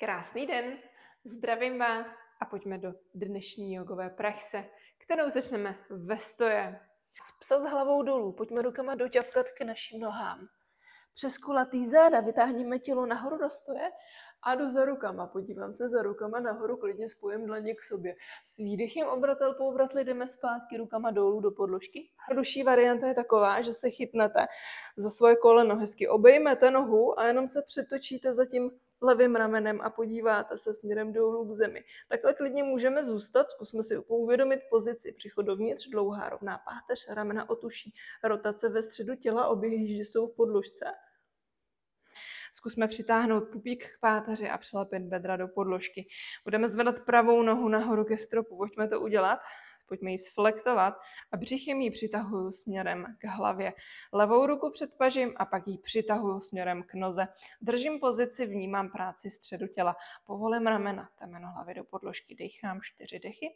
Krásný den, zdravím vás a pojďme do dnešní jogové praxe, kterou začneme ve stoje. Psa s hlavou dolů, pojďme rukama doťapkat k našim nohám. Přes kulatý záda vytáhneme tělo nahoru do stoje a jdu za rukama. Podívám se za rukama nahoru, klidně spojím dlaně k sobě. S výdechem obratel po obratli jdeme zpátky rukama dolů do podložky. Jednodušší varianta je taková, že se chytnete za svoje koleno, hezky obejmete nohu a jenom se přetočíte za tím levým ramenem a podíváte se směrem dolů k zemi. Takhle klidně můžeme zůstat, zkusme si uvědomit pozici. Přichod dovnitř, dlouhá rovná páteř, ramena od uší, rotace ve středu těla, oběhy ždi jsou v podložce. Zkusme přitáhnout pupík k páteři a přilepit bedra do podložky. Budeme zvedat pravou nohu nahoru ke stropu. Pojďme to udělat. Pojďme ji sflektovat a břichem ji přitahuju směrem k hlavě. Levou ruku před pažím a pak ji přitahuju směrem k noze. Držím pozici, vnímám práci středu těla. Povolím ramena, temeno hlavy do podložky. Dechám 4 dechy.